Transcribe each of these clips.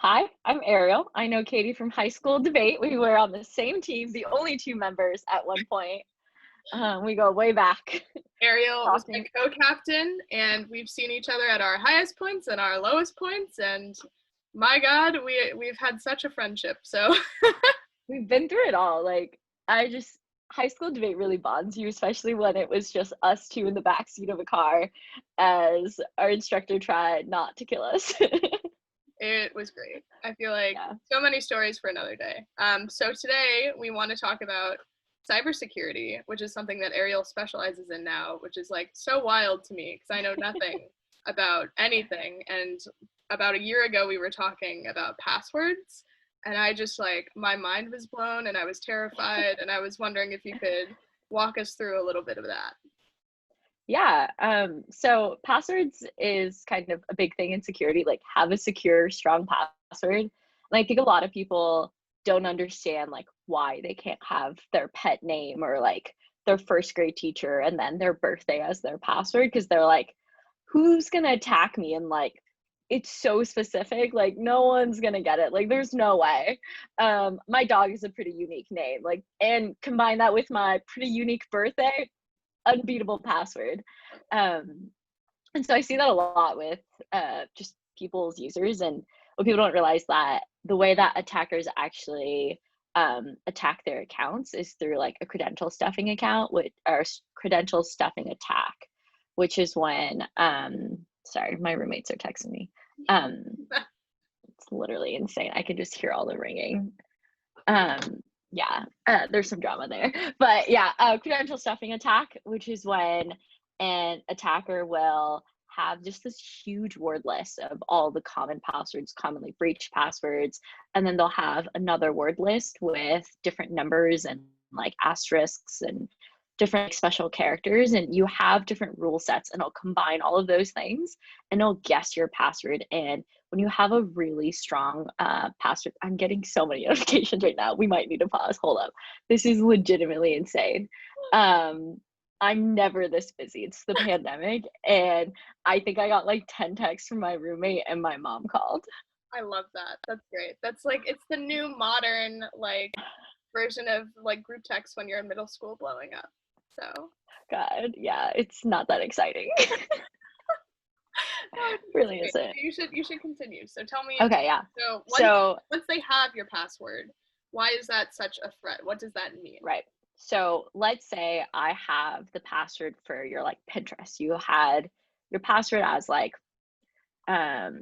Hi, I'm Ariel. I know Katie from high school debate. We were on the same team, the only two members at one point. We go way back. Ariel was my Talking. co-captain, and we've seen each other at our highest points and our lowest points, and my God, we've had such a friendship. So We've been through it all. High school debate really bonds you, especially when it was just us two in the back seat of a car as our instructor tried not to kill us. it was great. I feel like Yeah. so many stories for another day. So today we want to talk about cybersecurity, which is something that Ariel specializes in now, which is like so wild to me because I know nothing about anything. And about a year ago, we were talking about passwords, and I just like my mind was blown and I was terrified, and I was wondering if you could walk us through a little bit of that. Yeah. So passwords is kind of a big thing in security, like have a secure, strong password. And I think a lot of people don't understand like why they can't have their pet name or like their first grade teacher and then their birthday as their password because they're like, who's gonna attack me? And like it's so specific, like no one's gonna get it. Like there's no way. My dog is a pretty unique name, like and combine that with my pretty unique birthday, unbeatable password. Um, and so I see that a lot with just people's users. And what people don't realize that the way that attackers actually attack their accounts is through like a credential stuffing account, with or credential stuffing attack, which is when sorry, my roommates are texting me. Um, it's literally insane. I can just hear all the ringing. Yeah, there's some drama there, but yeah, credential stuffing attack, which is when an attacker will have just this huge word list of all the common passwords, commonly breached passwords, and then they'll have another word list with different numbers and like asterisks and different like, special characters, and you have different rule sets, and it'll combine all of those things and it'll guess your password. And when you have a really strong password, I'm getting so many notifications right now. We might need to pause. Hold up. This is legitimately insane. I'm never this busy. It's the pandemic. And I think I got like 10 texts from my roommate and my mom called. I love that. That's great. That's like it's the new modern like version of like group text when you're in middle school blowing up. So God, yeah, it's not that exciting. no, it's Really great. isn't. You should continue. So tell me. Okay, yeah. So So, once they have your password, why is that such a threat? What does that mean? right. So let's say I have the password for your like Pinterest. You had your password as like um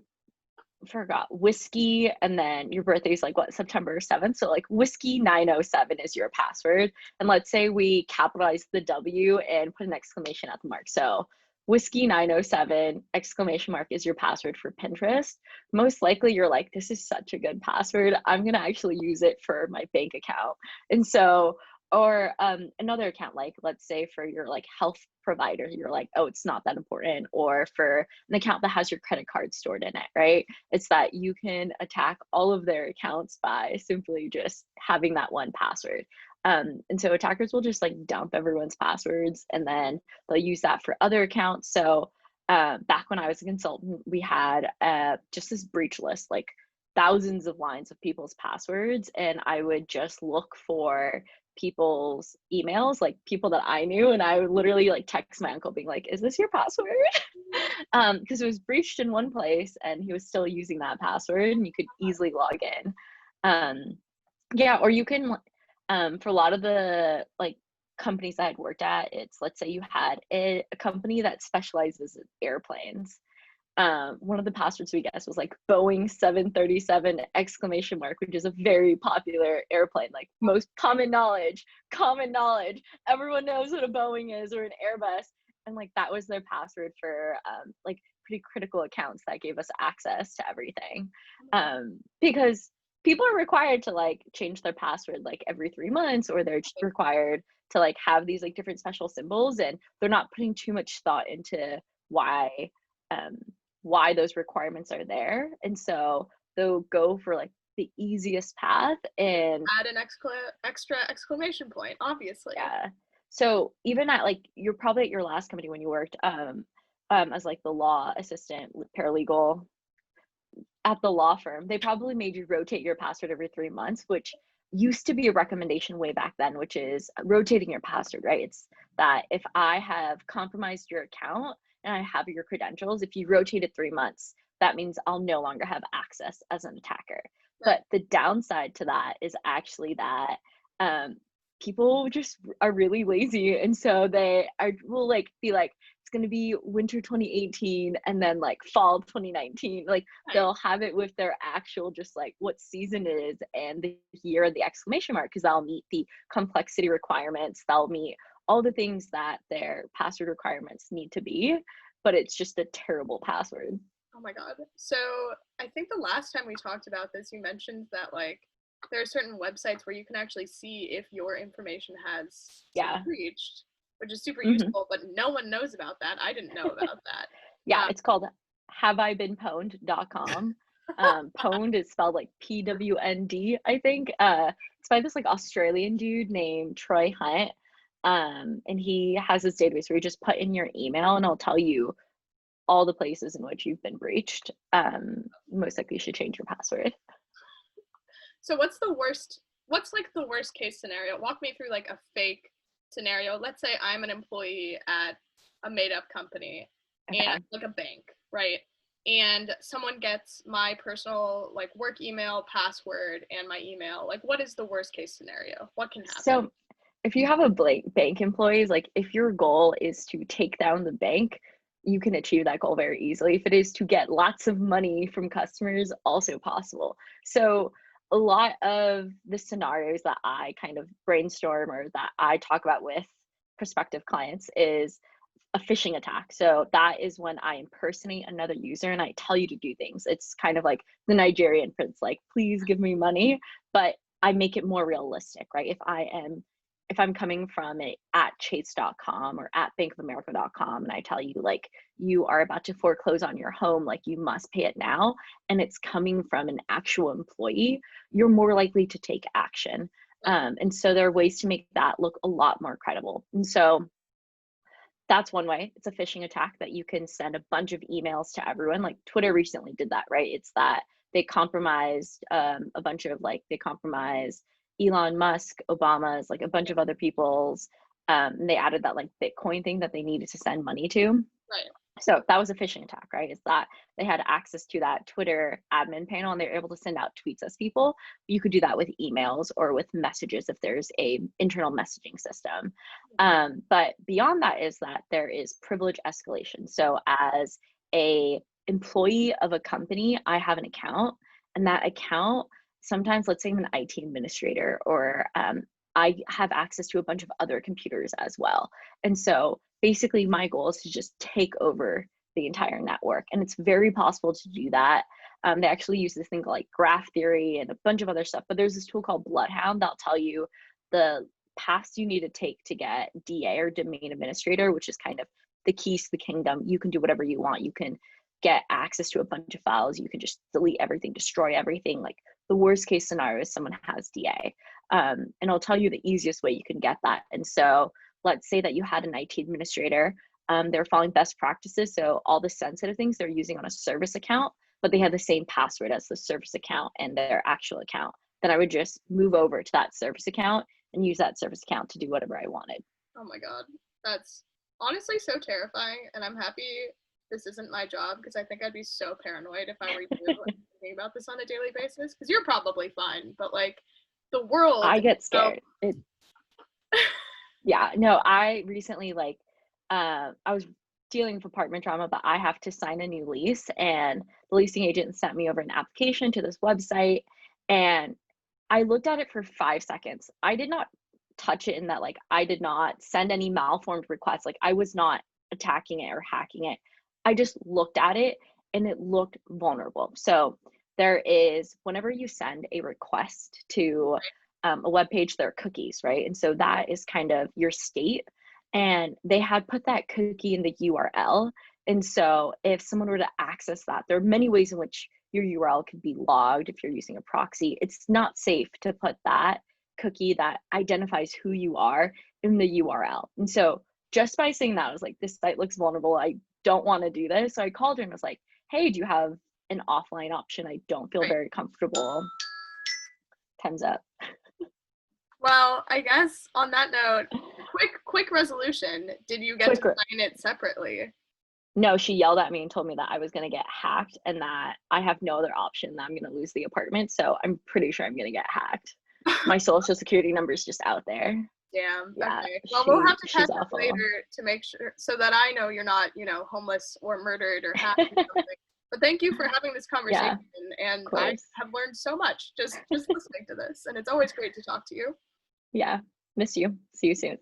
forgot whiskey, and then your birthday is like what, September 7th, so like whiskey 907 is your password. And let's say we capitalize the W and put an exclamation at the mark, so whiskey 907 exclamation mark is your password for Pinterest. Most likely you're like, this is such a good password, I'm gonna actually use it for my bank account. And so, or another account, like let's say for your like health provider, you're like, oh, it's not that important. Or for an account that has your credit card stored in it, right? It's that you can attack all of their accounts by simply just having that one password. And so attackers will just like dump everyone's passwords and then they'll use that for other accounts. So back when I was a consultant, we had just this breach list, like thousands of lines of people's passwords. And I would just look for people's emails, like people that I knew, and I would literally like text my uncle being like, is this your password? Because it was breached in one place and he was still using that password and you could easily log in. Yeah, or you can for a lot of the like companies I had worked at, it's let's say you had a company that specializes in airplanes. One of the passwords we guessed was like Boeing 737 exclamation mark, which is a very popular airplane, like most common knowledge. Everyone knows what a Boeing is or an Airbus. And like that was their password for like pretty critical accounts that gave us access to everything. Because people are required to like change their password like every 3 months, or they're required to like have these like different special symbols, and they're not putting too much thought into why um, why those requirements are there. And so they'll go for like the easiest path. And Add an extra exclamation point, obviously. yeah, so even at like, you're probably at your last company when you worked as like the law assistant, paralegal, at the law firm, they probably made you rotate your password every 3 months, which used to be a recommendation way back then, which is rotating your password, right? It's that if I have compromised your account and I have your credentials, if you rotate it 3 months, that means I'll no longer have access as an attacker. Right. But the downside to that is actually that people just are really lazy, and so they will like be like, it's going to be winter 2018 and then like fall 2019, like Right. they'll have it with their actual just like what season it is and the year and the exclamation mark, because that'll meet the complexity requirements, they'll meet all the things that their password requirements need to be, but it's just a terrible password. Oh my God. So I think the last time we talked about this, you mentioned that like there are certain websites where you can actually see if your information has been Yeah. breached, which is super Hmm. useful, but no one knows about that. I didn't know about that. Yeah, Um, it's called haveibeenpwned.com. Pwned is spelled like PWND, I think. It's by this like Australian dude named Troy Hunt. And he has this database where you just put in your email and it'll tell you all the places in which you've been breached. Most likely you should change your password. so what's like the worst case scenario? Walk me through like a fake scenario. Let's say I'm an employee at a made up company and Okay. like a bank, right? And someone gets my personal like work email password and my email. Like what is the worst case scenario? What can happen? So if you have a bank employees, like if your goal is to take down the bank, you can achieve that goal very easily. If it is to get lots of money from customers, also possible. So a lot of the scenarios that I kind of brainstorm or that I talk about with prospective clients is a phishing attack. So that is when I impersonate another user and I tell you to do things. It's kind of like the Nigerian prince, like, please give me money, but I make it more realistic, right? If I'm coming from it at chase.com or at bankofamerica.com and I tell you like you are about to foreclose on your home, like you must pay it now, and it's coming from an actual employee, you're more likely to take action. And so there are ways to make that look a lot more credible. And so that's one way. It's a phishing attack that you can send a bunch of emails to everyone. Like Twitter recently did that, right? It's that they compromised a bunch of like they compromised Elon Musk, Obama's, like a bunch of other people's. And they added that like Bitcoin thing that they needed to send money to. Right. So that was a phishing attack, right? Is that they had access to that Twitter admin panel and they were able to send out tweets as people. You could do that with emails or with messages if there's a internal messaging system. But beyond that is that there is privilege escalation. So as a employee of a company, I have an account, and that account sometimes, let's say I'm an IT administrator, or I have access to a bunch of other computers as well. And so basically my goal is to just take over the entire network. And it's very possible to do that. They actually use this thing like graph theory and a bunch of other stuff, but there's this tool called Bloodhound that'll tell you the paths you need to take to get DA or domain administrator, which is kind of the keys to the kingdom. You can do whatever you want. You can get access to a bunch of files. You can just delete everything, destroy everything. Like the worst case scenario is someone has DA. And I'll tell you the easiest way you can get that. And so let's say that you had an IT administrator, they're following best practices. So all the sensitive things they're using on a service account, but they have the same password as the service account and their actual account. Then I would just move over to that service account and use that service account to do whatever I wanted. Oh my God. That's honestly so terrifying. And I'm happy this isn't my job because I think I'd be so paranoid if I were you and thinking about this on a daily basis. Because you're probably fine, but like the world. I get So, scared. Yeah, no, I recently I was dealing with apartment drama, but I have to sign a new lease, and the leasing agent sent me over an application to this website, and I looked at it for 5 seconds. I did not touch it in that, like, I did not send any malformed requests. Like, I was not attacking it or hacking it. I just looked at it and it looked vulnerable. So there is, whenever you send a request to a web page, there are cookies, right? And so that is kind of your state. And they had put that cookie in the URL. And so if someone were to access that, there are many ways in which your URL could be logged if you're using a proxy. It's not safe to put that cookie that identifies who you are in the URL. And so just by saying that, I was like, this site looks vulnerable. I don't want to do this. So I called her and was like, hey, do you have an offline option. I don't feel Right. very comfortable. Time's up. Well, I guess on that note, quick resolution. Did you get to sign it separately? No, she yelled at me and told me that I was going to get hacked and that I have no other option, that I'm going to lose the apartment. So I'm pretty sure I'm going to get hacked. My social security number is just out there. Damn. Yeah, Okay. Well, we'll have to she's catch up awful. later to make sure, so that I know you're not, homeless or murdered or hacked or something. But thank you for having this conversation, and I have learned so much just listening to this, and it's always great to talk to you. Yeah, miss you. See you soon.